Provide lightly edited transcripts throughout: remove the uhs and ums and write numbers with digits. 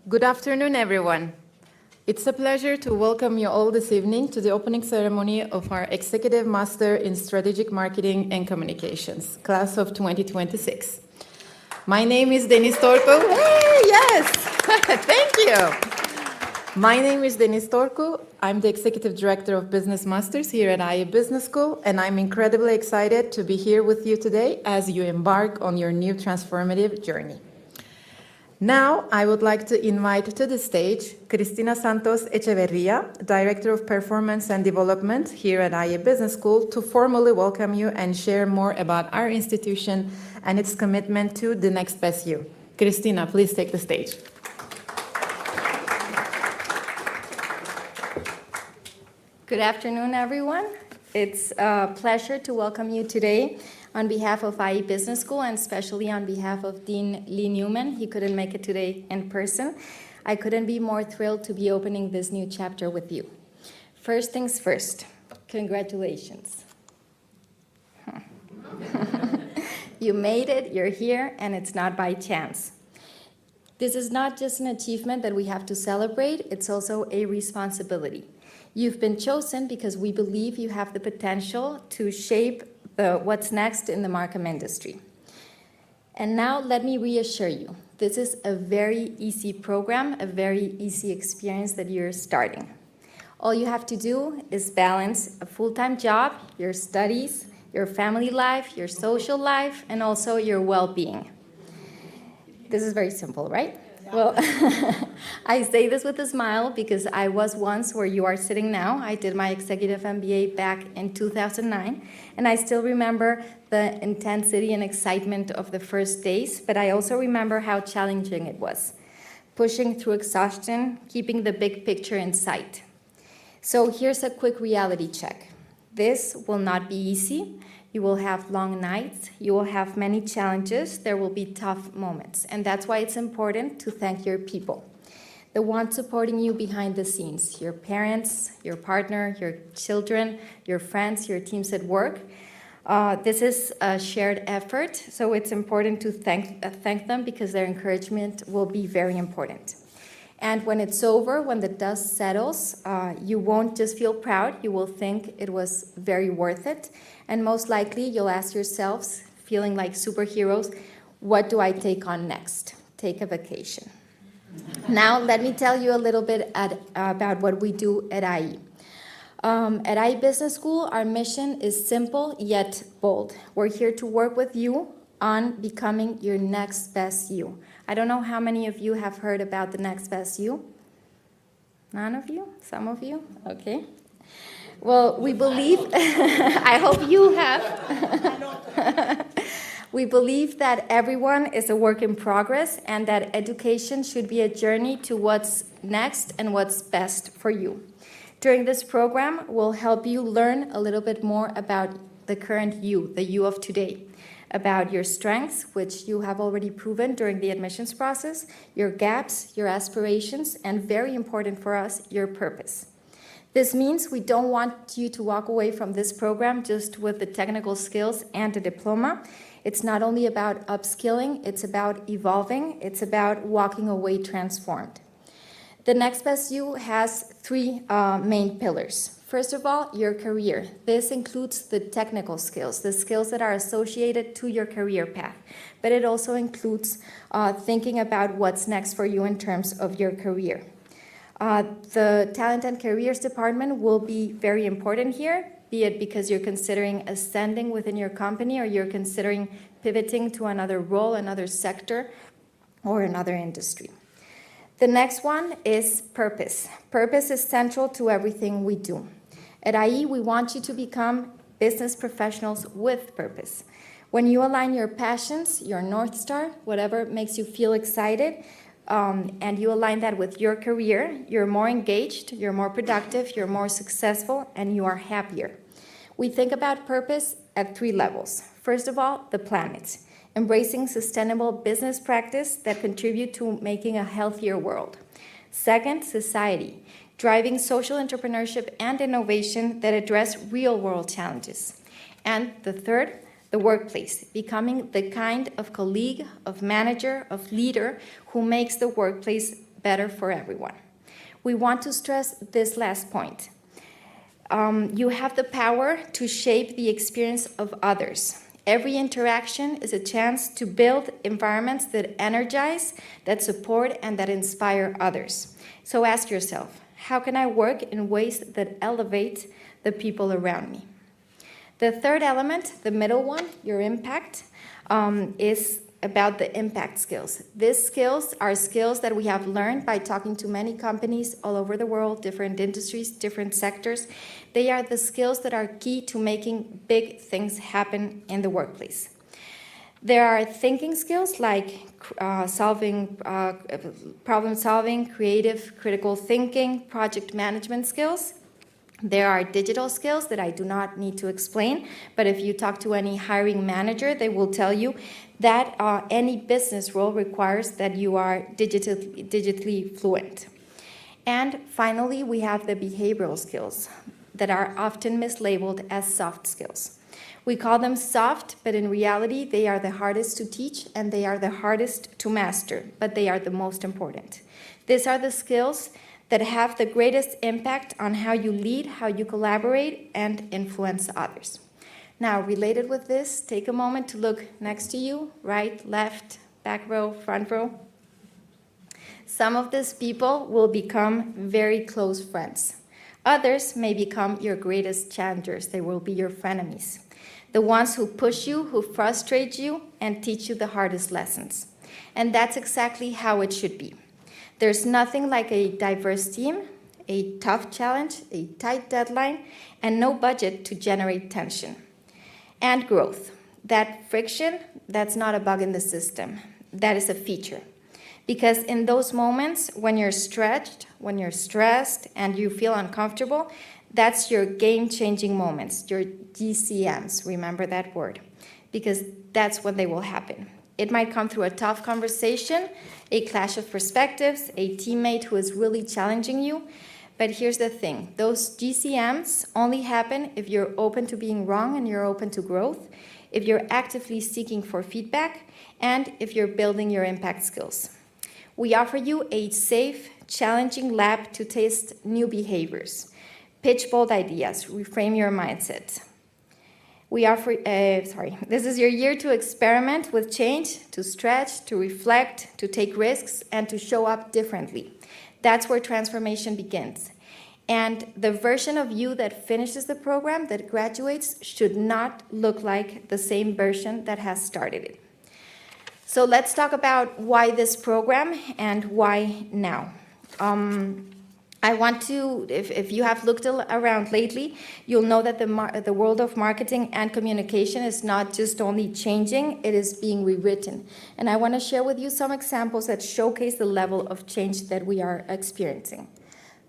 Good afternoon, everyone. It's a pleasure to welcome you all this evening to the opening ceremony of our Executive Master in Strategic Marketing and Communications, class of 2026. My name is Denise Torcu. Hey, yes, thank you. My name is Denise Torcu. I'm the Executive Director of Business Masters here at IE Business School, and I'm incredibly excited to be here with you today as you embark on your new transformative journey. Now, I would like to invite to the stage Cristina Santos Echeverria, Director of Performance and Development here at IE Business School, to formally welcome you and share more about our institution and its commitment to the next best you. Cristina, please take the stage. Good afternoon, everyone. It's a pleasure to welcome you today on behalf of IE Business School and especially on behalf of Dean Lee Newman. He couldn't make it today in person. I couldn't be more thrilled to be opening this new chapter with you. First things first, congratulations. You made it, you're here, and it's not by chance. This is not just an achievement that we have to celebrate, it's also a responsibility. You've been chosen because we believe you have the potential to shape what's next in the Markham industry. And now let me reassure you, this is a very easy program, a very easy experience that you're starting. All you have to do is balance a full-time job, your studies, your family life, your social life, and also your well-being. This is very simple, right? Well, I say this with a smile because I was once where you are sitting now. I did my executive MBA back in 2009, and I still remember the intensity and excitement of the first days, but I also remember how challenging it was. Pushing through exhaustion, keeping the big picture in sight. So here's a quick reality check. This will not be easy. You will have long nights, you will have many challenges, there will be tough moments. And that's why it's important to thank your people. The ones supporting you behind the scenes, your parents, your partner, your children, your friends, your teams at work. This is a shared effort, so it's important to thank them because their encouragement will be very important. And when it's over, when the dust settles, you won't just feel proud, you will think it was very worth it. And most likely, you'll ask yourselves, feeling like superheroes, what do I take on next? Take a vacation. Now, let me tell you a little bit about what we do at IE. At IE Business School, our mission is simple yet bold. We're here to work with you on becoming your next best you. I don't know how many of you have heard about the next best you. None of you? Some of you? Okay. Well, we believe, I hope you have. We believe that everyone is a work in progress and that education should be a journey to what's next and what's best for you. During this program, we'll help you learn a little bit more about the current you, the you of today, about your strengths, which you have already proven during the admissions process, your gaps, your aspirations, and very important for us, your purpose. This means we don't want you to walk away from this program just with the technical skills and a diploma. It's not only about upskilling, it's about evolving, it's about walking away transformed. The Next Best You has three main pillars. First of all, your career. This includes the technical skills, the skills that are associated to your career path. But it also includes thinking about what's next for you in terms of your career. The Talent and Careers Department will be very important here, be it because you're considering ascending within your company or you're considering pivoting to another role, another sector, or another industry. The next one is purpose. Purpose is central to everything we do. At IE, we want you to become business professionals with purpose. When you align your passions, your North Star, whatever makes you feel excited, and you align that with your career, you're more engaged, you're more productive, you're more successful, and you are happier. We think about purpose at three levels. First of all, the planet, embracing sustainable business practice that contribute to making a healthier world. Second, society, driving social entrepreneurship and innovation that address real-world challenges. And the third, the workplace, becoming the kind of colleague, of manager, of leader who makes the workplace better for everyone. We want to stress this last point. You have the power to shape the experience of others. Every interaction is a chance to build environments that energize, that support, and that inspire others. So ask yourself, how can I work in ways that elevate the people around me? The third element, the middle one, your impact, is about the impact skills. These skills are skills that we have learned by talking to many companies all over the world, different industries, different sectors. They are the skills that are key to making big things happen in the workplace. There are thinking skills like problem solving, creative, critical thinking, project management skills. There are digital skills that I do not need to explain, but if you talk to any hiring manager, they will tell you that any business role requires that you are digitally fluent. And finally, we have the behavioral skills that are often mislabeled as soft skills. We call them soft, but in reality, they are the hardest to teach and they are the hardest to master, but they are the most important. These are the skills that have the greatest impact on how you lead, how you collaborate, and influence others. Now, related with this, take a moment to look next to you, right, left, back row, front row. Some of these people will become very close friends. Others may become your greatest challengers. They will be your frenemies. The ones who push you, who frustrate you, and teach you the hardest lessons. And that's exactly how it should be. There's nothing like a diverse team, a tough challenge, a tight deadline, and no budget to generate tension. And growth. That friction, that's not a bug in the system. That is a feature. Because in those moments when you're stretched, when you're stressed, and you feel uncomfortable, that's your game-changing moments, your GCMs, remember that word, because that's when they will happen. It might come through a tough conversation, a clash of perspectives, a teammate who is really challenging you. But here's the thing, those GCMs only happen if you're open to being wrong and you're open to growth, if you're actively seeking for feedback, and if you're building your impact skills. We offer you a safe, challenging lab to test new behaviors, pitch bold ideas, reframe your mindset. We offer, this is your year to experiment with change, to stretch, to reflect, to take risks, and to show up differently. That's where transformation begins. And the version of you that finishes the program, that graduates, should not look like the same version that has started it. So let's talk about why this program and why now. I want to, if you have looked around lately, you'll know that the world of marketing and communication is not just only changing, it is being rewritten. And I want to share with you some examples that showcase the level of change that we are experiencing.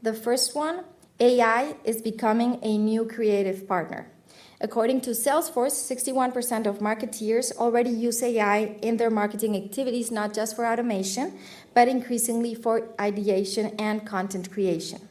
The first one, AI is becoming a new creative partner. According to Salesforce, 61% of marketeers already use AI in their marketing activities, not just for automation, but increasingly for ideation and content creation.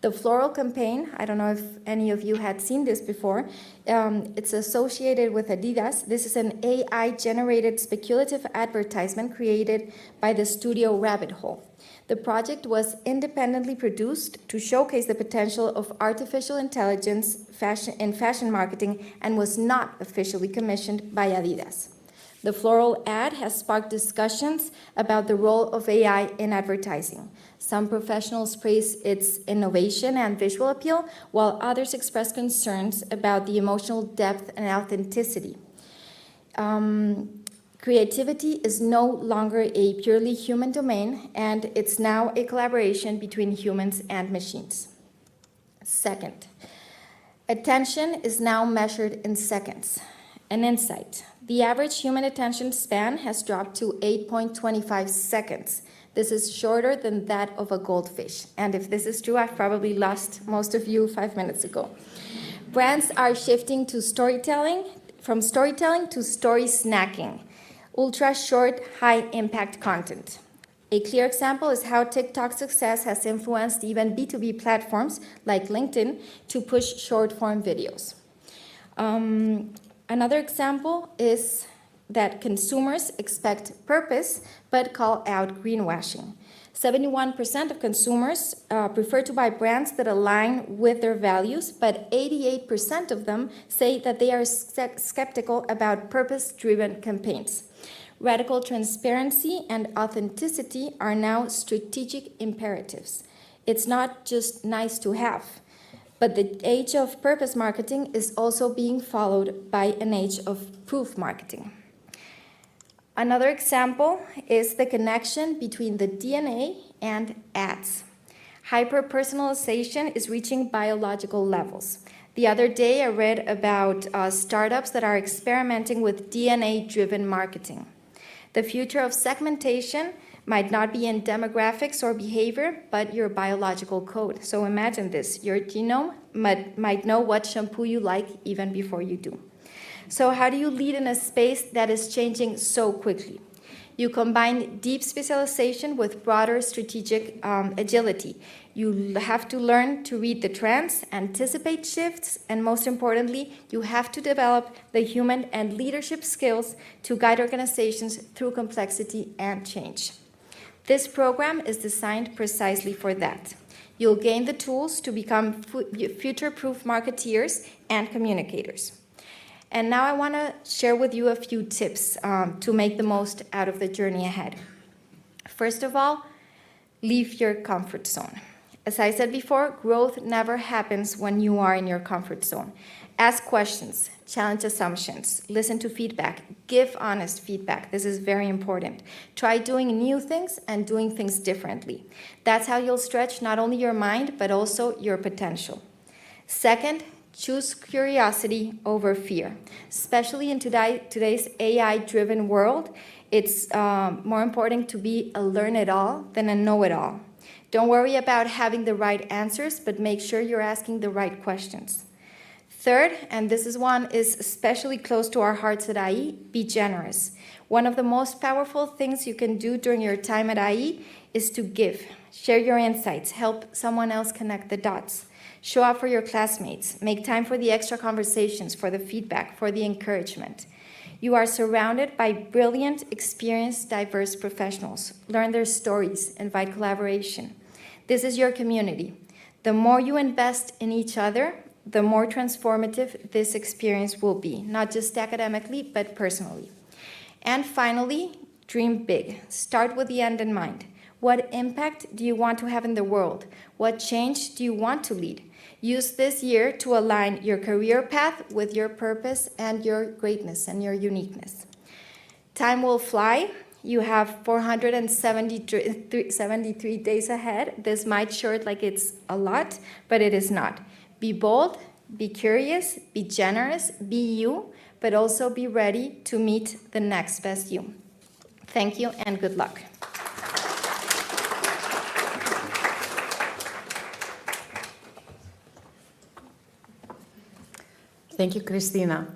The Floral campaign, I don't know if any of you had seen this before, it's associated with Adidas. This is an AI-generated speculative advertisement created by the studio Rabbit Hole. The project was independently produced to showcase the potential of artificial intelligence in fashion marketing and was not officially commissioned by Adidas. The Floral ad has sparked discussions about the role of AI in advertising. Some professionals praise its innovation and visual appeal, while others express concerns about the emotional depth and authenticity. Creativity is no longer a purely human domain, and it's now a collaboration between humans and machines. Second, attention is now measured in seconds. An insight. The average human attention span has dropped to 8.25 seconds. This is shorter than that of a goldfish. And if this is true, I've probably lost most of you 5 minutes ago. Brands are shifting to from storytelling to story snacking. Ultra short, high impact content. A clear example is how TikTok's success has influenced even B2B platforms like LinkedIn to push short form videos. Another example is that consumers expect purpose but call out greenwashing. 71% of consumers prefer to buy brands that align with their values, but 88% of them say that they are skeptical about purpose-driven campaigns. Radical transparency and authenticity are now strategic imperatives. It's not just nice to have, but the age of purpose marketing is also being followed by an age of proof marketing. Another example is the connection between the DNA and ads. Hyper-personalization is reaching biological levels. The other day, I read about startups that are experimenting with DNA-driven marketing. The future of segmentation might not be in demographics or behavior, but your biological code. So imagine this, your genome might know what shampoo you like even before you do. So how do you lead in a space that is changing so quickly? You combine deep specialization with broader strategic agility. You have to learn to read the trends, anticipate shifts, and most importantly, you have to develop the human and leadership skills to guide organizations through complexity and change. This program is designed precisely for that. You'll gain the tools to become future-proof marketeers and communicators. And now I want to share with you a few tips to make the most out of the journey ahead. First of all, leave your comfort zone. As I said before, growth never happens when you are in your comfort zone. Ask questions, challenge assumptions, listen to feedback, give honest feedback. This is very important. Try doing new things and doing things differently. That's how you'll stretch not only your mind, but also your potential. Second, choose curiosity over fear. Especially in today's AI-driven world, it's more important to be a learn-it-all than a know-it-all. Don't worry about having the right answers, but make sure you're asking the right questions. Third, and this is especially close to our hearts at IE, be generous. One of the most powerful things you can do during your time at IE is to give. Share your insights, help someone else connect the dots. Show up for your classmates. Make time for the extra conversations, for the feedback, for the encouragement. You are surrounded by brilliant, experienced, diverse professionals. Learn their stories, invite collaboration. This is your community. The more you invest in each other, the more transformative this experience will be, not just academically, but personally. And finally, dream big. Start with the end in mind. What impact do you want to have in the world? What change do you want to lead? Use this year to align your career path with your purpose and your greatness and your uniqueness. Time will fly. You have 473 days ahead. This might short like it's a lot, but it is not. Be bold, be curious, be generous, be you, but also be ready to meet the next best you. Thank you and good luck. Thank you, Cristina.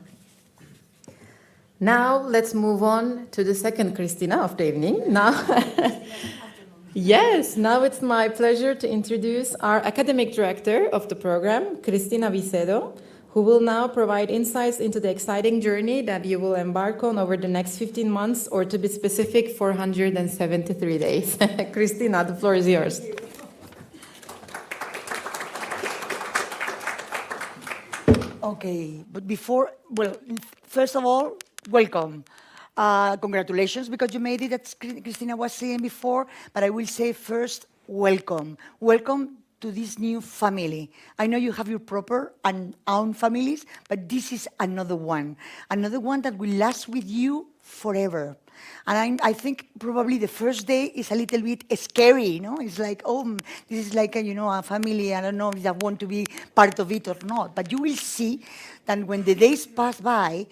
Now let's move on to the second Cristina of the evening. Yes, now it's my pleasure to introduce our academic director of the program, Cristina Vicedo, who will now provide insights into the exciting journey that you will embark on over the next 15 months, or to be specific, 473 days. Cristina, the floor is yours. Okay, but first of all, welcome. Congratulations, because you made it, as Cristina was saying before, but I will say first, welcome. Welcome to this new family. I know you have your proper and own families, but this is another one that will last with you forever. And I think probably the first day is a little bit scary, you know? It's like, oh, this is like a family. I don't know if I want to be part of it or not. But you will see that when the days pass by,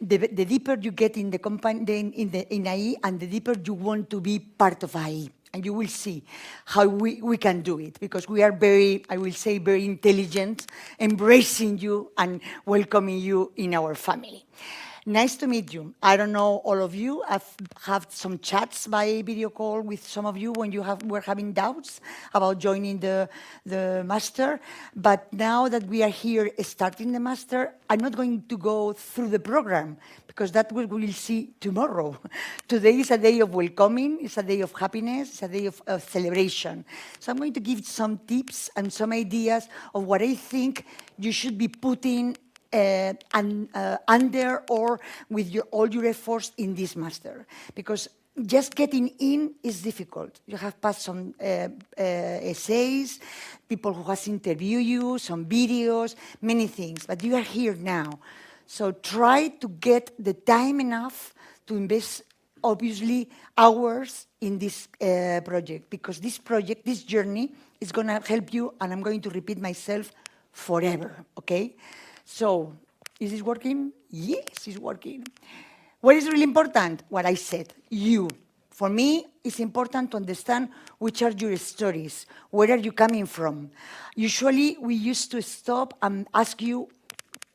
the deeper you get in the company, in IE, and the deeper you want to be part of IE. And you will see how we can do it, because we are very, I will say, very intelligent, embracing you and welcoming you in our family. Nice to meet you. I don't know all of you. I've had some chats by video call with some of you when you were having doubts about joining the master. But now that we are here starting the master, I'm not going to go through the program because that we will see tomorrow. Today is a day of welcoming, it's a day of happiness, it's a day of celebration. So I'm going to give some tips and some ideas of what I think you should be putting under or with all your efforts in this master, because just getting in is difficult. You have passed some essays, people who has interviewed you, some videos, many things, but you are here now. So try to get the time enough to invest, obviously, hours in this project, because this project, this journey, is going to help you, and I'm going to repeat myself forever, okay? So, is this working? Yes, it's working. What is really important? What I said, you. For me, it's important to understand which are your stories, where are you coming from. Usually, we used to stop and ask you,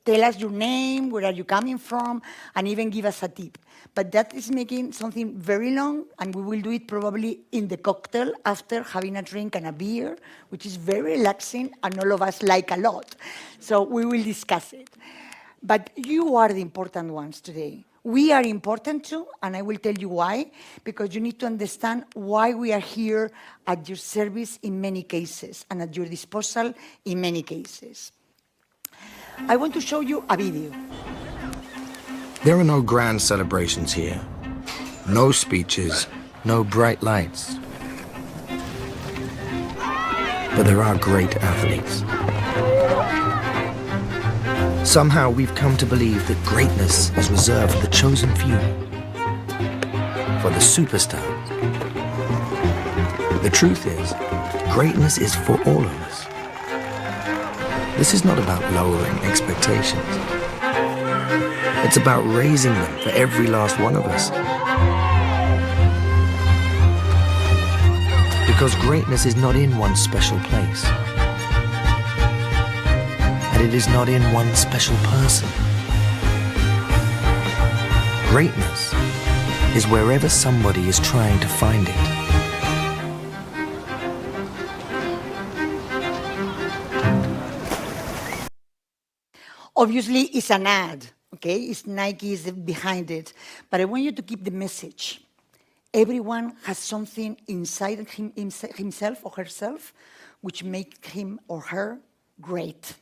tell us your name, where are you coming from, and even give us a tip. But that is making something very long, and we will do it probably in the cocktail after having a drink and a beer, which is very relaxing, and all of us like a lot. So we will discuss it. But you are the important ones today. We are important too, and I will tell you why, because you need to understand why we are here at your service in many cases, and at your disposal in many cases. I want to show you a video. There are no grand celebrations here, no speeches, no bright lights. But there are great athletes. Somehow we've come to believe that greatness is reserved for the chosen few, for the superstars. The truth is, greatness is for all of us. This is not about lowering expectations. It's about raising them for every last one of us. Because greatness is not in one special place. And it is not in one special person. Greatness is wherever somebody is trying to find it. Obviously, it's an ad, okay? It's Nike is behind it. But I want you to keep the message. Everyone has something inside himself or herself which makes him or her great.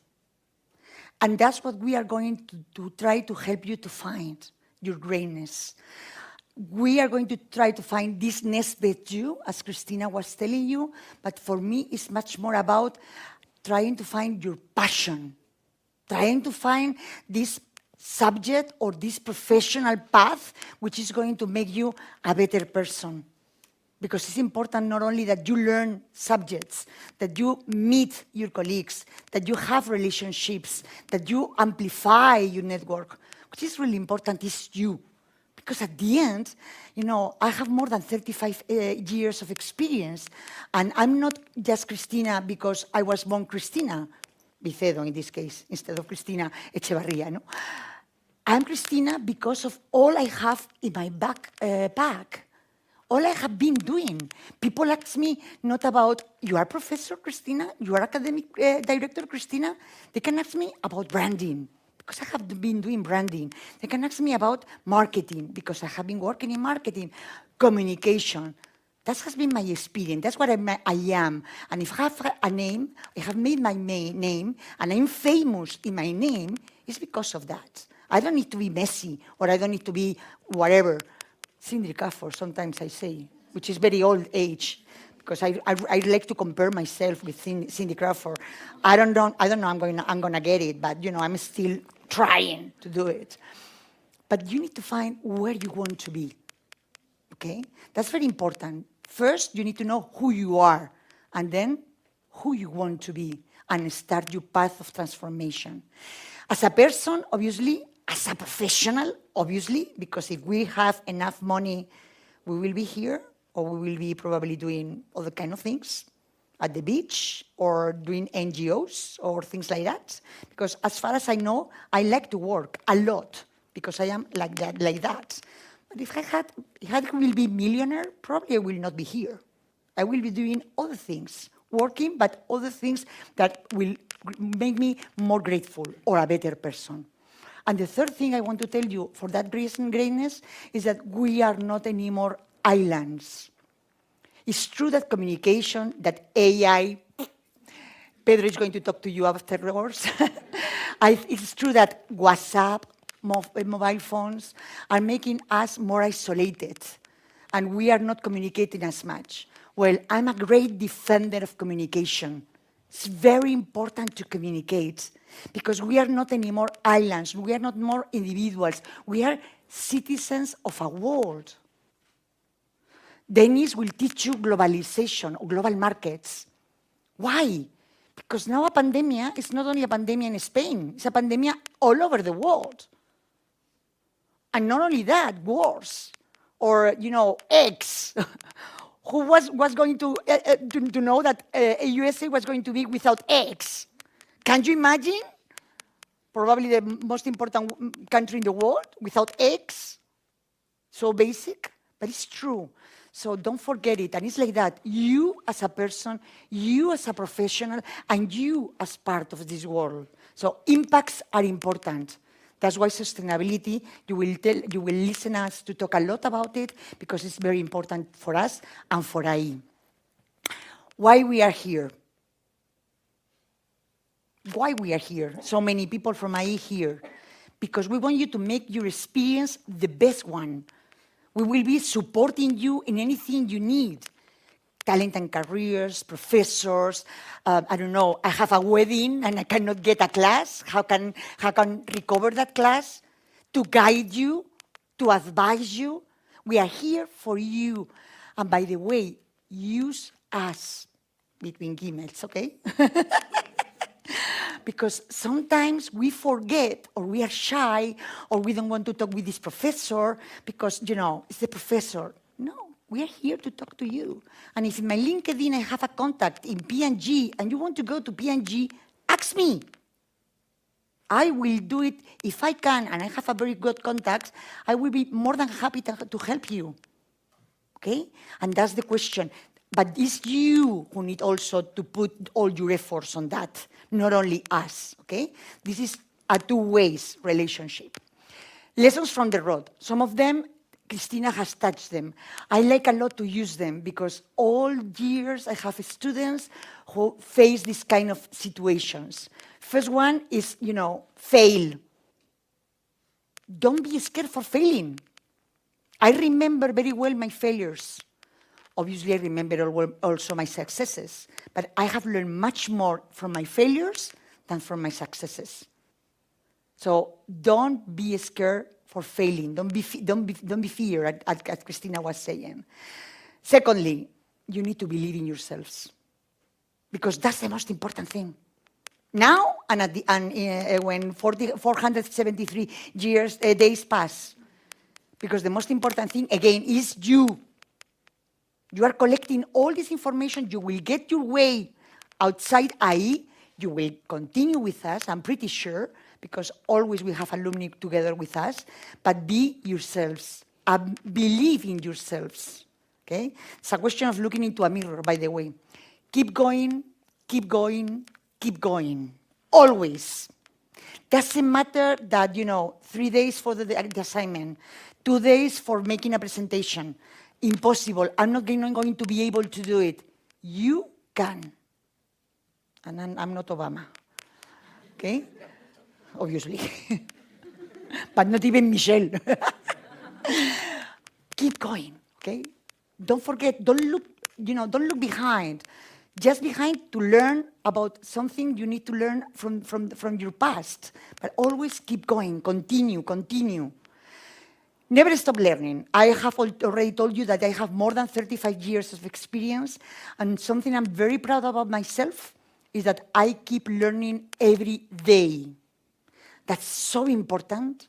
And that's what we are going to try to help you to find, your greatness. We are going to try to find this Nesbeth you, as Christina was telling you, but for me, it's much more about trying to find your passion, trying to find this subject or this professional path which is going to make you a better person. Because it's important not only that you learn subjects, that you meet your colleagues, that you have relationships, that you amplify your network. What is really important is you. Because at the end, you know, I have more than 35 years of experience, and I'm not just Cristina because I was born Cristina, Vicedo in this case, instead of Cristina Echevarria, no? I'm Cristina because of all I have in my backpack. All I have been doing. People ask me not about, you are Professor Cristina, you are Academic Director Cristina. They can ask me about branding, because I have been doing branding. They can ask me about marketing, because I have been working in marketing, communication. That has been my experience. That's what I am. And if I have a name, I have made my name, and I'm famous in my name, it's because of that. I don't need to be Messi, or I don't need to be whatever. Cindy Crawford, sometimes I say, which is very old age, because I like to compare myself with Cindy Crawford. I don't know. I'm gonna get it, but you know, I'm still trying to do it. But you need to find where you want to be. Okay, that's very important. First, you need to know who you are, and then who you want to be, and start your path of transformation. As a person, obviously. As a professional, obviously, because if we have enough money, we will be here, or we will be probably doing other kind of things at the beach, or doing NGOs, or things like that. Because as far as I know, I like to work a lot. because I am like that. But if I will be millionaire, probably I will not be here. I will be doing other things, working, but other things that will make me more grateful or a better person. And the third thing I want to tell you for that greatness is that we are not anymore islands. It's true that communication, that AI, Pedro is going to talk to you afterwards. It's true that WhatsApp, mobile phones are making us more isolated, and we are not communicating as much. Well, I'm a great defender of communication. It's very important to communicate because we are not anymore islands. We are not more individuals. We are citizens of a world. Dennis will teach you globalization or global markets. Why? Because now a pandemic is not only a pandemic in Spain, it's a pandemic all over the world. And not only that, wars, or, eggs. Who was going to know that USA was going to be without eggs? Can you imagine? Probably the most important country in the world without eggs. So basic, but it's true. So don't forget it. And it's like that. You as a person, you as a professional, and you as part of this world. So impacts are important. That's why sustainability, you will listen us to talk a lot about it because it's very important for us and for AI. Why we are here? Why we are here? So many people from AI here. Because we want you to make your experience the best one. We will be supporting you in anything you need. Talent and careers, professors, I don't know, I have a wedding and I cannot get a class. How can recover that class? To guide you, to advise you. We are here for you. And by the way, use us between emails, okay? Because sometimes we forget, or we are shy, or we don't want to talk with this professor because, it's the professor. No, we are here to talk to you. And if in my LinkedIn I have a contact in P&G and you want to go to P&G, ask me. I will do it if I can, and I have a very good contact, I will be more than happy to help you. Okay? And that's the question. But it's you who need also to put all your efforts on that, not only us, okay? This is a two-way relationship. Lessons from the road. Some of them, Cristina has touched them. I like a lot to use them because all years I have students who face this kind of situations. First one is, fail. Don't be scared for failing. I remember very well my failures. Obviously, I remember also my successes, but I have learned much more from my failures than from my successes. So don't be scared for failing. Don't be feared, as Cristina was saying. Secondly, you need to believe in yourselves, because that's the most important thing. Now and when 473 days pass, because the most important thing again is you. You are collecting all this information. You will get your way outside AI. You will continue with us, I'm pretty sure, because always we have alumni together with us. But be yourselves. Believe in yourselves. Okay? It's a question of looking into a mirror, by the way. Keep going, keep going, keep going. Always. Doesn't matter that, 3 days for the assignment, 2 days for making a presentation. Impossible. I'm not going to be able to do it. You can. And I'm not Obama. Okay? Obviously. But not even Michelle. Keep going. Okay? Don't forget, don't look behind. Just behind to learn about something you need to learn from your past. But always keep going. Continue. Never stop learning. I have already told you that I have more than 35 years of experience, and something I'm very proud about myself is that I keep learning every day. That's so important.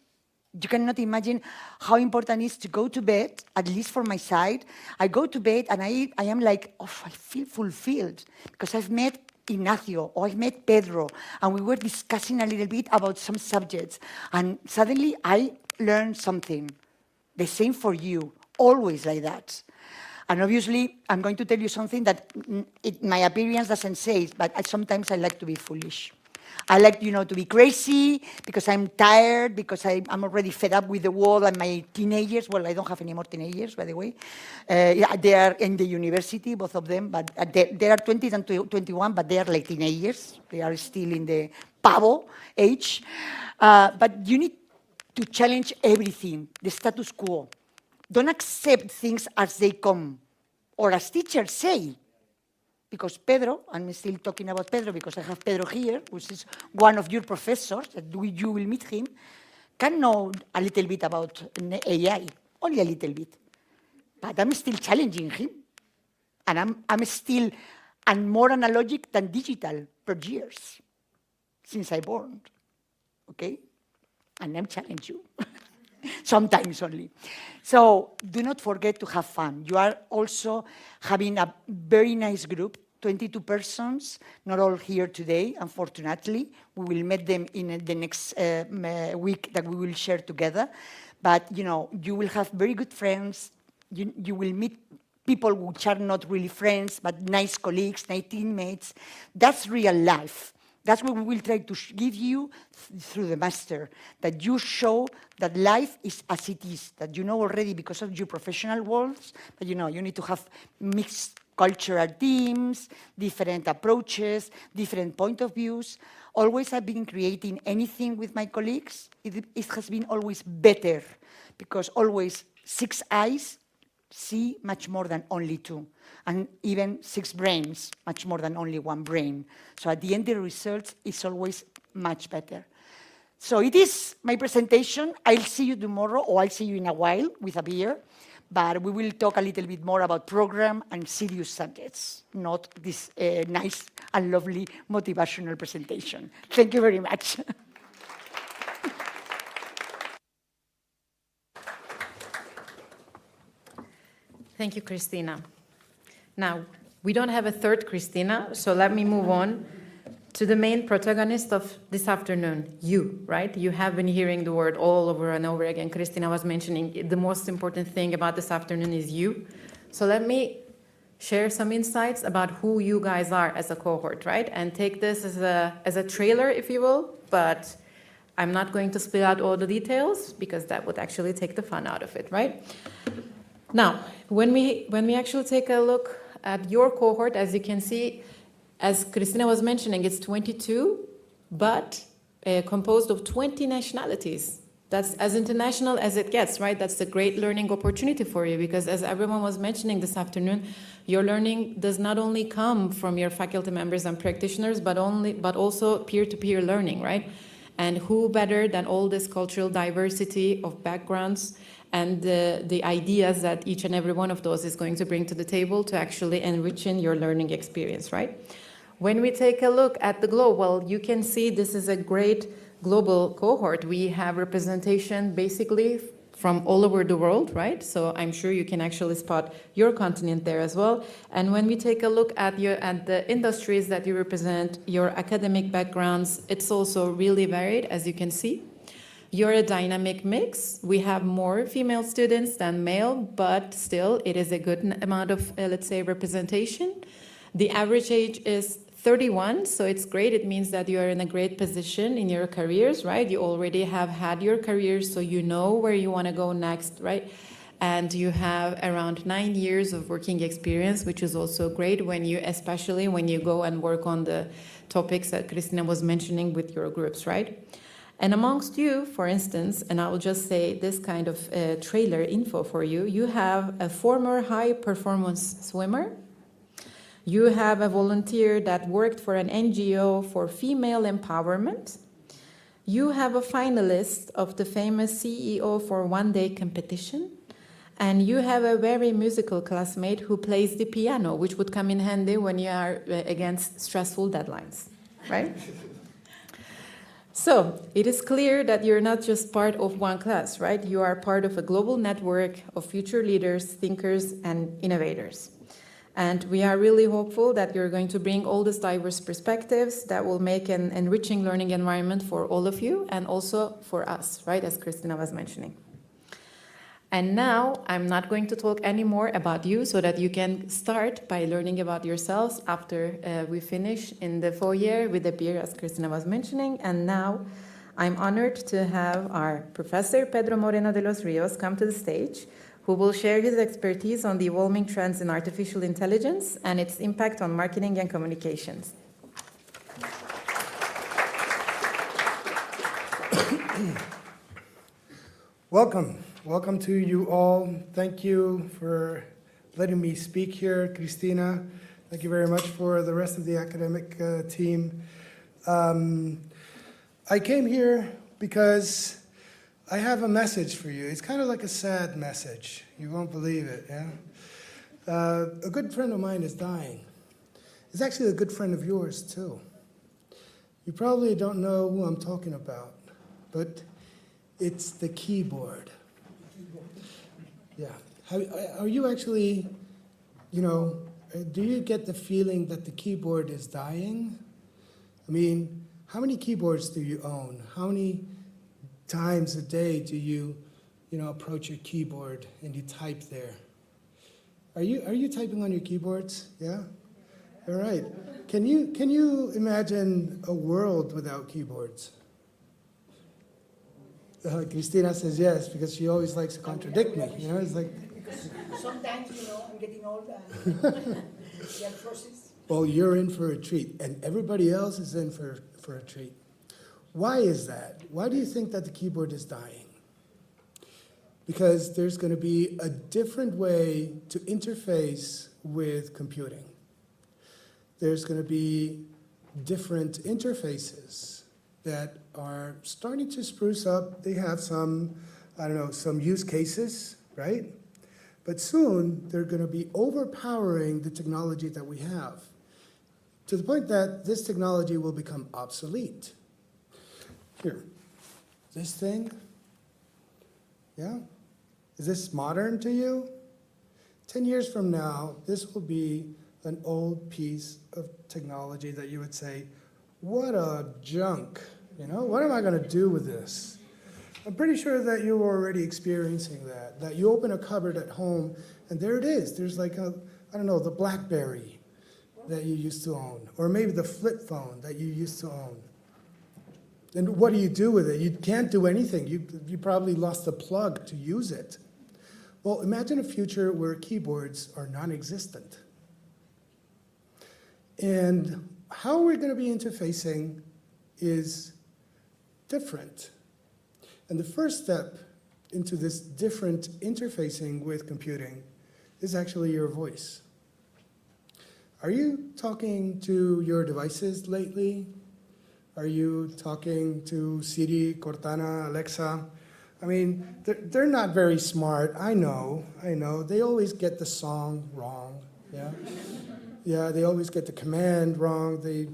You cannot imagine how important it is to go to bed, at least for my side. I go to bed and I am like, I feel fulfilled because I've met Ignacio or I've met Pedro and we were discussing a little bit about some subjects. And suddenly I learn something. The same for you, always like that. And obviously, I'm going to tell you something that my appearance doesn't say it, but sometimes I like to be foolish. I like, to be crazy because I'm tired, because I'm already fed up with the world and my teenagers. Well, I don't have any more teenagers, by the way. Yeah, they are in the university, both of them, but they are 20 and 21, but they are like teenagers. They are still in the pavo age. But you need to challenge everything, the status quo. Don't accept things as they come, or as teachers say. Because Pedro, I'm still talking about Pedro because I have Pedro here, which is one of your professors, that you will meet him, can know a little bit about AI, only a little bit. But I'm still challenging him. And I'm more analogic than digital per years, since I born, okay? And I'm challenging you. Sometimes only. So do not forget to have fun. You are also having a very nice group, 22 persons, not all here today, unfortunately. We will meet them in the next week that we will share together. But, you will have very good friends. You will meet people which are not really friends, but nice colleagues, nice teammates. That's real life. That's what we will try to give you through the master, that you show that life is as it is, that you know already because of your professional worlds, but you need to have mixed cultural teams, different approaches, different point of views. Always I've been creating anything with my colleagues. It has been always better, because always 6 eyes see much more than only 2. And even 6 brains, much more than only 1 brain. So at the end, the result is always much better. So it is my presentation. I'll see you tomorrow, or I'll see you in a while with a beer. But we will talk a little bit more about program and serious subjects, not this nice and lovely motivational presentation. Thank you very much. Thank you, Cristina. Now, we don't have a third Cristina, so let me move on to the main protagonist of this afternoon, you, right? You have been hearing the word all over and over again. Cristina was mentioning the most important thing about this afternoon is you. So let me share some insights about who you guys are as a cohort, right? And take this as a trailer, if you will, but I'm not going to spill out all the details because that would actually take the fun out of it, right? Now, when we actually take a look at your cohort, as you can see, as Cristina was mentioning, it's 22, but composed of 20 nationalities. That's as international as it gets, right? That's a great learning opportunity for you because, as everyone was mentioning this afternoon, your learning does not only come from your faculty members and practitioners, but also peer-to-peer learning, right? And who better than all this cultural diversity of backgrounds and the ideas that each and every one of those is going to bring to the table to actually enriching your learning experience, right? When we take a look at the globe, well, you can see this is a great global cohort. We have representation basically from all over the world, right? So I'm sure you can actually spot your continent there as well. And when we take a look at the industries that you represent, your academic backgrounds, it's also really varied, as you can see. You're a dynamic mix. We have more female students than male, but still it is a good amount of, let's say, representation. The average age is 31, so it's great. It means that you are in a great position in your careers, right? You already have had your careers, so you know where you want to go next, right? And you have around 9 years of working experience, which is also great especially when you go and work on the topics that Cristina was mentioning with your groups, right? And amongst you, for instance, and I will just say this kind of trailer info for you, you have a former high-performance swimmer. You have a volunteer that worked for an NGO for female empowerment. You have a finalist of the famous CEO for One Day competition. And you have a very musical classmate who plays the piano, which would come in handy when you are against stressful deadlines, right? So it is clear that you're not just part of one class, right? You are part of a global network of future leaders, thinkers, and innovators. And we are really hopeful that you're going to bring all these diverse perspectives that will make an enriching learning environment for all of you and also for us, right, as Christina was mentioning. And now I'm not going to talk anymore about you so that you can start by learning about yourselves after we finish in the foyer with the beer, as Christina was mentioning. And now I'm honored to have our Professor Pedro Moreno de los Rios come to the stage, who will share his expertise on the evolving trends in artificial intelligence and its impact on marketing and communications. Welcome. Welcome to you all. Thank you for letting me speak here, Cristina. Thank you very much for the rest of the academic team. I came here because I have a message for you. It's kind of like a sad message. You won't believe it, yeah? A good friend of mine is dying. He's actually a good friend of yours, too. You probably don't know who I'm talking about, but it's the keyboard. Yeah. Are you actually, do you get the feeling that the keyboard is dying? I mean, how many keyboards do you own? How many times a day do you approach your keyboard and you type there? Are you typing on your keyboards? Yeah? All right. Can you imagine a world without keyboards? Cristina says yes, because she always likes to contradict me. It's like... Because sometimes, I'm getting old and the arthrosis. Well, you're in for a treat, and everybody else is in for a treat. Why is that? Why do you think that the keyboard is dying? Because there's going to be a different way to interface with computing. There's going to be different interfaces that are starting to spruce up. They have some use cases, right? But soon they're going to be overpowering the technology that we have, to the point that this technology will become obsolete. Here, this thing, yeah? Is this modern to you? 10 years from now, this will be an old piece of technology that you would say, what a junk, What am I going to do with this? I'm pretty sure that you're already experiencing that you open a cupboard at home, and there it is. There's like the BlackBerry that you used to own, or maybe the flip phone that you used to own. And what do you do with it? You can't do anything. You probably lost the plug to use it. Well, imagine a future where keyboards are non-existent. And how we're going to be interfacing is different. And the first step into this different interfacing with computing is actually your voice. Are you talking to your devices lately? Are you talking to Siri, Cortana, Alexa? I mean, they're not very smart. I know. They always get the song wrong, yeah? Yeah, they always get the command wrong. They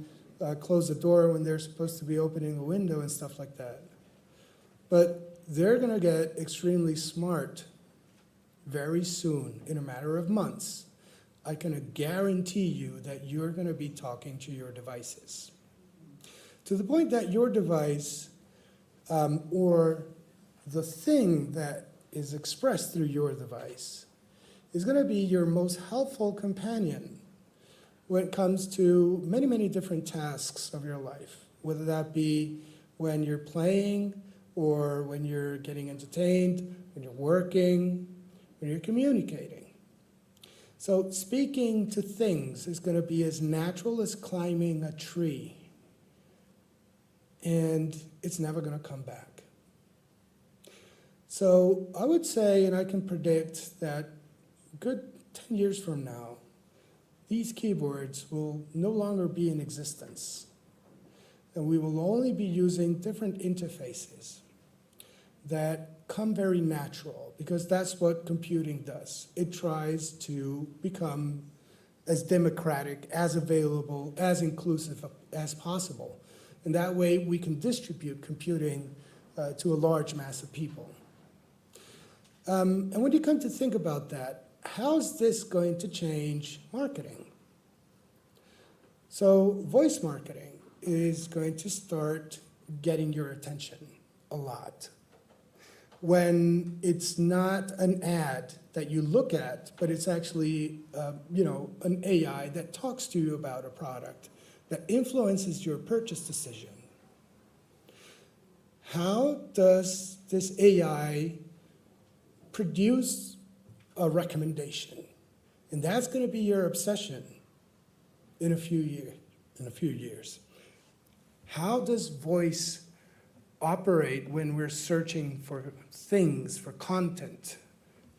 close the door when they're supposed to be opening a window and stuff like that. But they're going to get extremely smart very soon, in a matter of months. I can guarantee you that you're going to be talking to your devices, to the point that your device or the thing that is expressed through your device is going to be your most helpful companion when it comes to many, many different tasks of your life, whether that be when you're playing or when you're getting entertained, when you're working, when you're communicating. So speaking to things is going to be as natural as climbing a tree, and it's never going to come back. So I would say, and I can predict, that a good 10 years from now, these keyboards will no longer be in existence, and we will only be using different interfaces that come very natural, because that's what computing does. It tries to become as democratic, as available, as inclusive as possible. And that way we can distribute computing to a large mass of people. And when you come to think about that, how's this going to change marketing? So voice marketing is going to start getting your attention a lot. When it's not an ad that you look at, but it's actually, an AI that talks to you about a product, that influences your purchase decision. How does this AI produce a recommendation? And that's going to be your obsession in a few years. How does voice operate when we're searching for things, for content,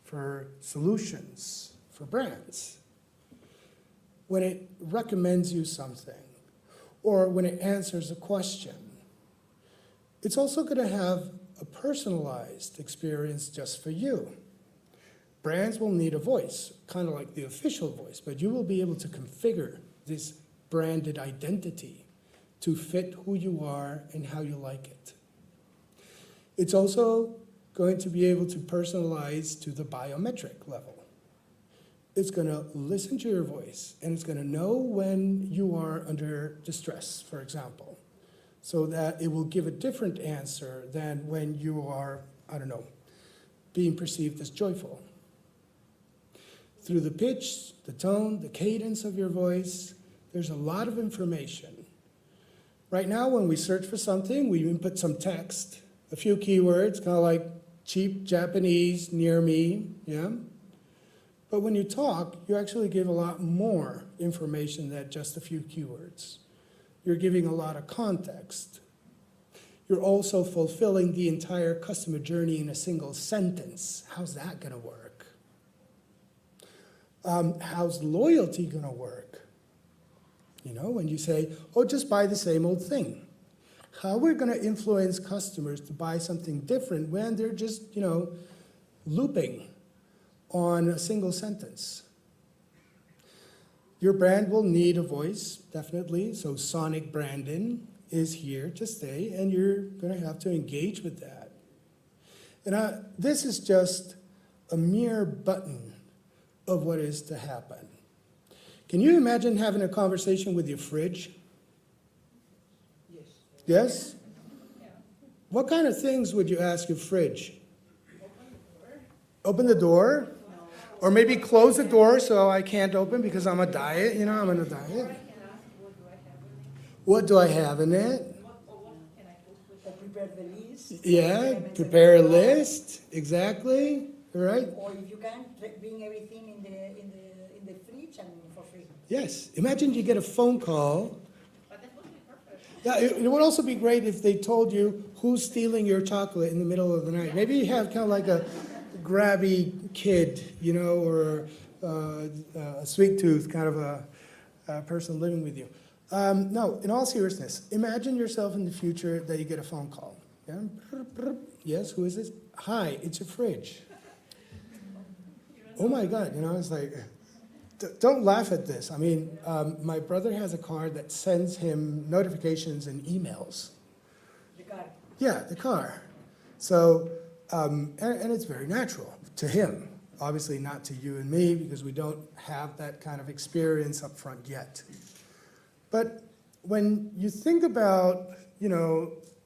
for solutions, for brands? When it recommends you something, or when it answers a question, it's also going to have a personalized experience just for you. Brands will need a voice, kind of like the official voice, but you will be able to configure this branded identity to fit who you are and how you like it. It's also going to be able to personalize to the biometric level. It's going to listen to your voice, and it's going to know when you are under distress, for example, so that it will give a different answer than when you are, being perceived as joyful. Through the pitch, the tone, the cadence of your voice, there's a lot of information. Right now, when we search for something, we input some text, a few keywords, kind of like cheap Japanese near me, yeah? But when you talk, you actually give a lot more information than just a few keywords. You're giving a lot of context. You're also fulfilling the entire customer journey in a single sentence. How's that going to work? How's loyalty going to work? When you say, just buy the same old thing. How we're going to influence customers to buy something different when they're just, looping on a single sentence. Your brand will need a voice, definitely. So sonic branding is here to stay, and you're going to have to engage with that. And this is just a mere button of what is to happen. Can you imagine having a conversation with your fridge? Yes? What kind of things would you ask your fridge? Open the door? Or maybe close the door so I can't open because I'm a diet, I'm on a diet. What do I have in it? Prepare the list. Yeah, prepare a list, exactly, right? Or if you can, bring everything in the fridge and for free. Yes, imagine you get a phone call. Yeah, it would also be great if they told you who's stealing your chocolate in the middle of the night. Maybe you have kind of like a grabby kid, or a sweet tooth kind of a person living with you. No, in all seriousness, imagine yourself in the future that you get a phone call. Yeah? Yes, who is this? Hi, it's your fridge. Oh my God, it's like, don't laugh at this. I mean, my brother has a car that sends him notifications and emails. The car. Yeah, the car. So, and it's very natural to him. Obviously not to you and me because we don't have that kind of experience up front yet. But when you think about,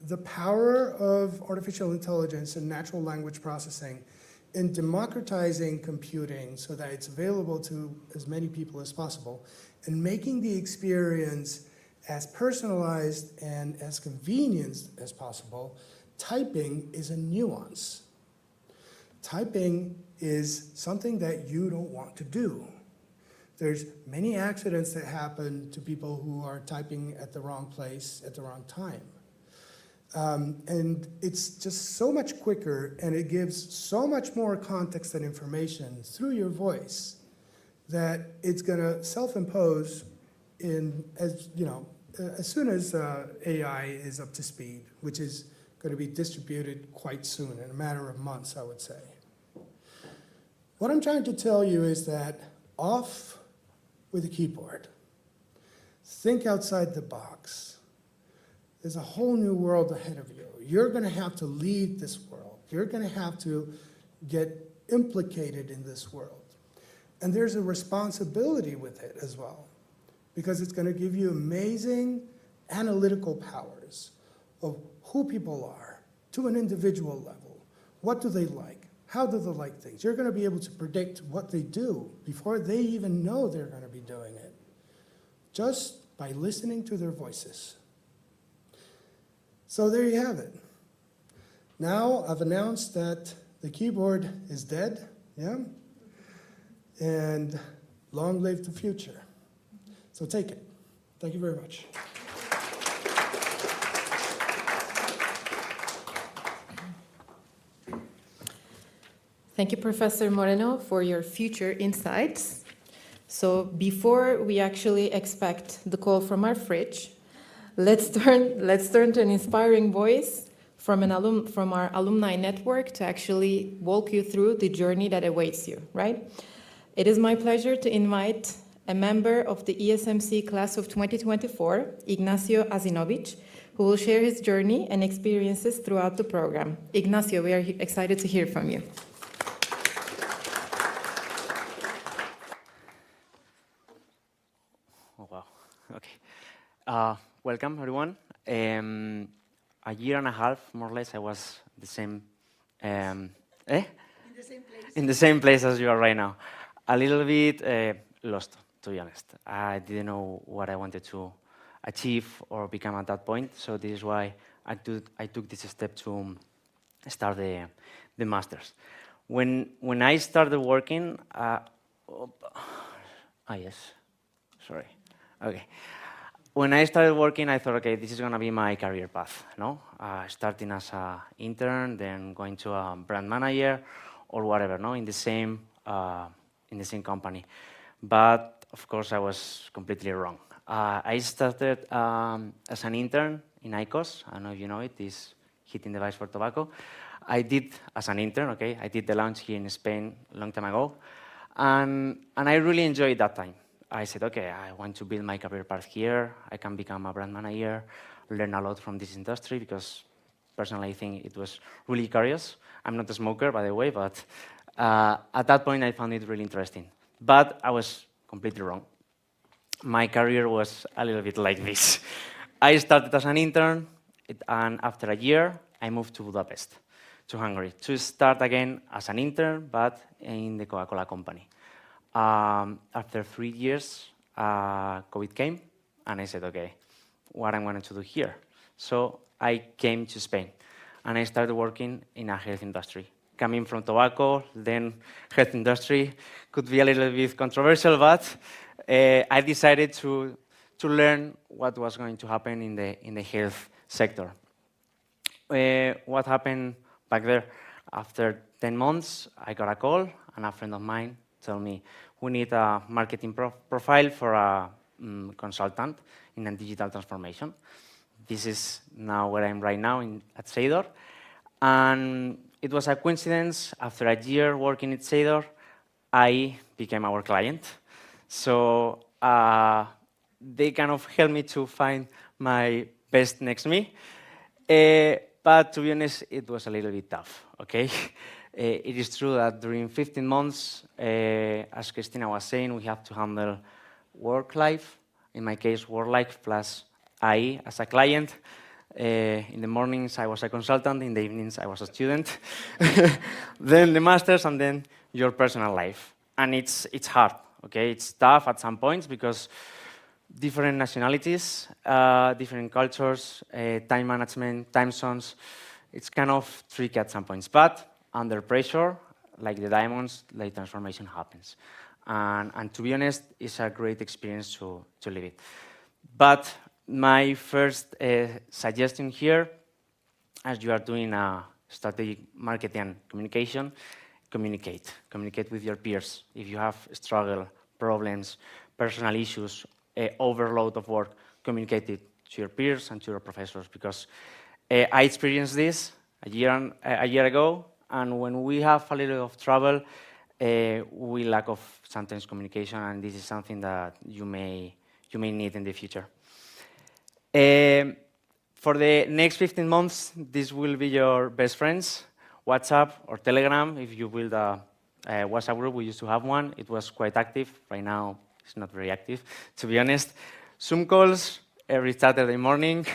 the power of artificial intelligence and natural language processing in democratizing computing so that it's available to as many people as possible and making the experience as personalized and as convenient as possible, typing is a nuance. Typing is something that you don't want to do. There's many accidents that happen to people who are typing at the wrong place at the wrong time. And it's just so much quicker, and it gives so much more context and information through your voice that it's going to self-impose as soon as AI is up to speed, which is going to be distributed quite soon, in a matter of months, I would say. What I'm trying to tell you is that off with the keyboard. Think outside the box. There's a whole new world ahead of you. You're going to have to lead this world. You're going to have to get implicated in this world. And there's a responsibility with it as well, because it's going to give you amazing analytical powers of who people are to an individual level. What do they like? How do they like things? You're going to be able to predict what they do before they even know they're going to be doing it, just by listening to their voices. So there you have it. Now I've announced that the keyboard is dead, yeah? And long live the future. So take it. Thank you very much. Thank you, Professor Moreno, for your future insights. So before we actually expect the call from our fridge, let's turn to an inspiring voice from our alumni network to actually walk you through the journey that awaits you, right? It is my pleasure to invite a member of the ESMC class of 2024, Ignacio Azinovic, who will share his journey and experiences throughout the program. Ignacio, we are excited to hear from you. Oh, wow. Okay. Welcome, everyone. A year and a half, more or less, I was the same. In the same place as you are right now. A little bit lost, to be honest. I didn't know what I wanted to achieve or become at that point. So this is why I took this step to start the masters. When I started working, yes, sorry. Okay. When I started working, I thought, okay, this is going to be my career path, no? Starting as an intern, then going to a brand manager or whatever, no? In the same company. But of course, I was completely wrong. I started as an intern in IQOS. I don't know if you know it. It's heating device for tobacco. I did as an intern. Okay, I did the launch here in Spain a long time ago, and I really enjoyed that time. I said, okay, I want to build my career path here. I can become a brand manager, learn a lot from this industry, because personally I think it was really curious. I'm not a smoker, by the way, but at that point I found it really interesting. But I was completely wrong. My career was a little bit like this. I started as an intern, and after a year, I moved to Budapest, to Hungary, to start again as an intern, but in the Coca-Cola company. After 3 years, COVID came, and I said, okay, what I'm going to do here? So I came to Spain, and I started working in a health industry. Coming from tobacco, then health industry, could be a little bit controversial, but I decided to learn what was going to happen in the health sector. What happened back there? After 10 months, I got a call, and a friend of mine told me, we need a marketing profile for a consultant in a digital transformation. This is now where I'm right now at Seidor. And it was a coincidence, after a year working at Seidor, I became our client. So they kind of helped me to find my best next me. But to be honest, it was a little bit tough, okay? It is true that during 15 months, as Cristina was saying, we have to handle work life, in my case, work life plus I as a client. In the mornings, I was a consultant. In the evenings, I was a student. Then the masters, and then your personal life. And it's hard, okay? It's tough at some points because different nationalities, different cultures, time management, time zones. It's kind of tricky at some points. But under pressure, like the diamonds, the transformation happens. And to be honest, it's a great experience to live it. But my first suggestion here, as you are doing a strategic marketing and communication, communicate. Communicate with your peers. If you have struggle, problems, personal issues, overload of work, communicate it to your peers and to your professors, because I experienced this a year ago, and when we have a little of trouble, we lack of sometimes communication, and this is something that you may need in the future. For the next 15 months, this will be your best friends, WhatsApp or Telegram, if you build a WhatsApp group. We used to have one. It was quite active. Right now, it's not very active, to be honest. Zoom calls every Saturday morning.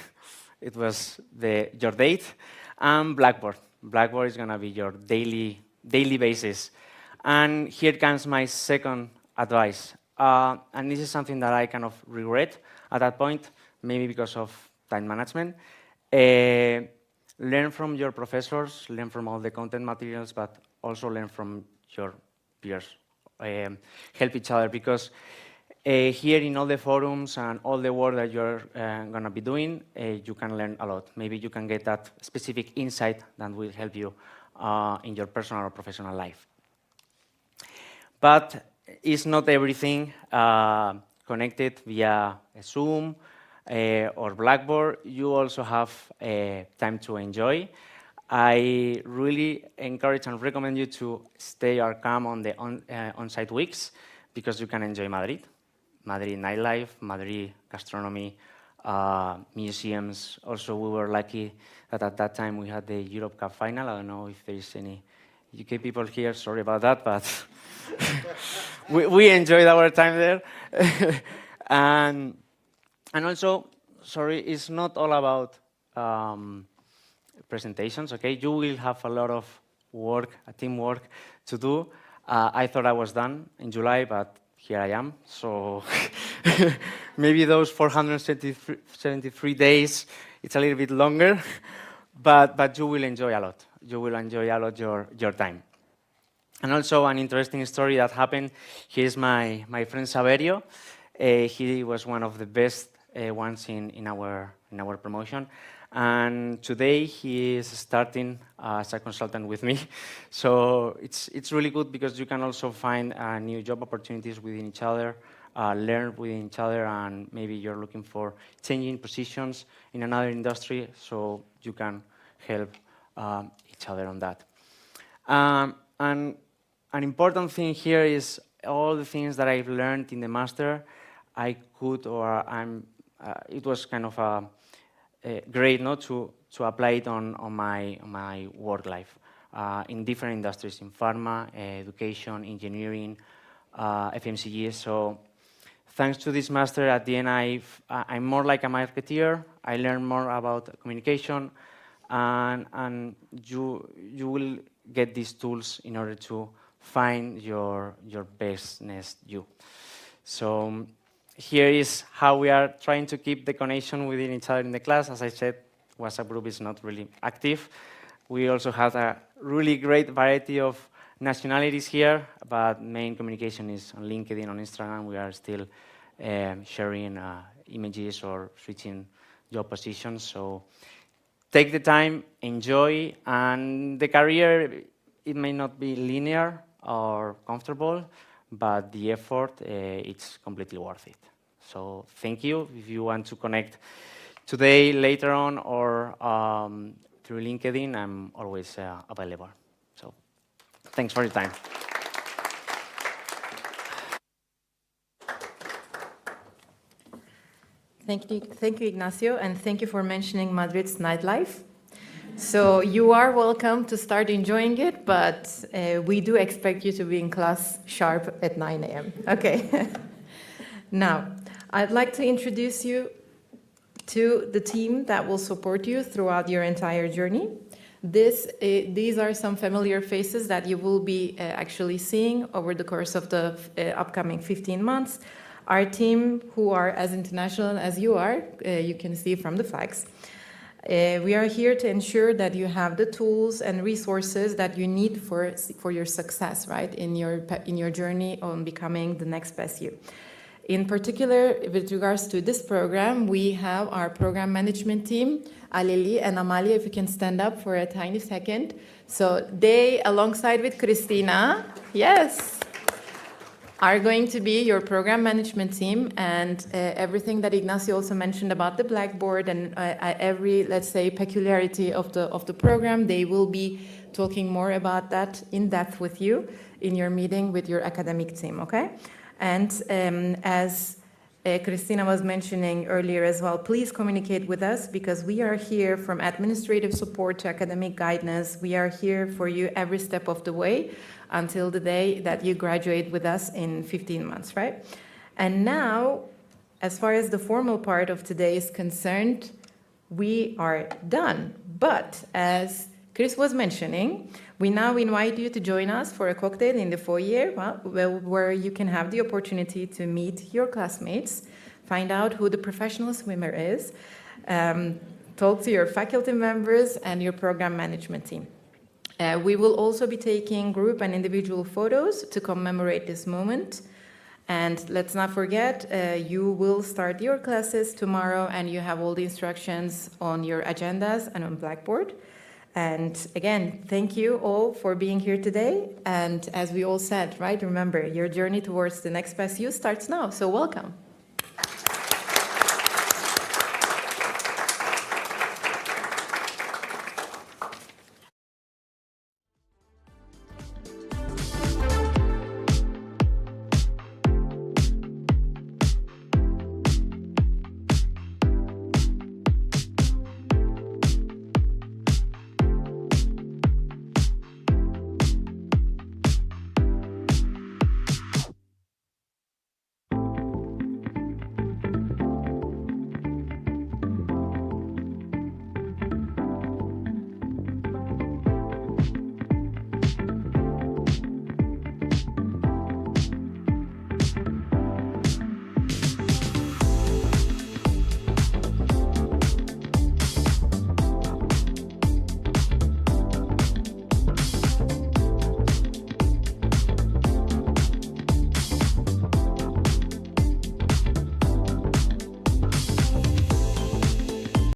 It was your date. And Blackboard. Blackboard is going to be your daily basis. And here comes my second advice. And this is something that I kind of regret at that point, maybe because of time management. Learn from your professors, learn from all the content materials, but also learn from your peers. Help each other, because here in all the forums and all the work that you're going to be doing, you can learn a lot. Maybe you can get that specific insight that will help you in your personal or professional life. But it's not everything connected via Zoom or Blackboard. You also have time to enjoy. I really encourage and recommend you to stay or come on the on-site weeks, because you can enjoy Madrid. Madrid nightlife, Madrid gastronomy, museums. Also, we were lucky that at that time we had the Europe Cup final. I don't know if there is any UK people here, sorry about that, but we enjoyed our time there. And also, sorry, it's not all about presentations, okay? You will have a lot of work, teamwork to do. I thought I was done in July, but here I am. So maybe those 473 days, it's a little bit longer, but you will enjoy a lot. You will enjoy a lot your time. And also an interesting story that happened, here's my friend Saverio. He was one of the best ones in our promotion. And today he is starting as a consultant with me. So it's really good, because you can also find new job opportunities within each other, learn within each other, and maybe you're looking for changing positions in another industry, so you can help each other on that. And an important thing here is all the things that I've learned in the master, I could, or it was kind of great not to apply it on my work life in different industries, in pharma, education, engineering, FMCG. So thanks to this master, at the end I'm more like a marketeer. I learn more about communication, and you will get these tools in order to find your bestness you. So here is how we are trying to keep the connection within each other in the class. As I said, WhatsApp group is not really active. We also have a really great variety of nationalities here, but main communication is on LinkedIn, on Instagram. We are still sharing images or switching job positions. So take the time, enjoy, and the career, it may not be linear or comfortable, but the effort, it's completely worth it. So thank you. If you want to connect today, later on, or through LinkedIn, I'm always available. So thanks for your time. Thank you, Ignacio, and thank you for mentioning Madrid's nightlife. So you are welcome to start enjoying it, but we do expect you to be in class sharp at 9 a.m. Okay. Now, I'd like to introduce you to the team that will support you throughout your entire journey. These are some familiar faces that you will be actually seeing over the course of the upcoming 15 months. Our team, who are as international as you are, you can see from the flags. We are here to ensure that you have the tools and resources that you need for your success, right, in your journey on becoming the next best you. In particular, with regards to this program, we have our program management team, Aleli and Amalia, if you can stand up for a tiny second. So they, alongside with Christina, yes, are going to be your program management team, and everything that Ignacio also mentioned about the Blackboard and every, let's say, peculiarity of the program, they will be talking more about that in depth with you in your meeting with your academic team, okay? And as Christina was mentioning earlier as well, please communicate with us because we are here from administrative support to academic guidance. We are here for you every step of the way until the day that you graduate with us in 15 months, right? And now, as far as the formal part of today is concerned, we are done. But as Chris was mentioning, we now invite you to join us for a cocktail in the foyer, where you can have the opportunity to meet your classmates, find out who the professional swimmer is, talk to your faculty members and your program management team. We will also be taking group and individual photos to commemorate this moment. And let's not forget, you will start your classes tomorrow and you have all the instructions on your agendas and on Blackboard. And again, thank you all for being here today. And as we all said, right, remember, your journey towards the next best you starts now. So welcome.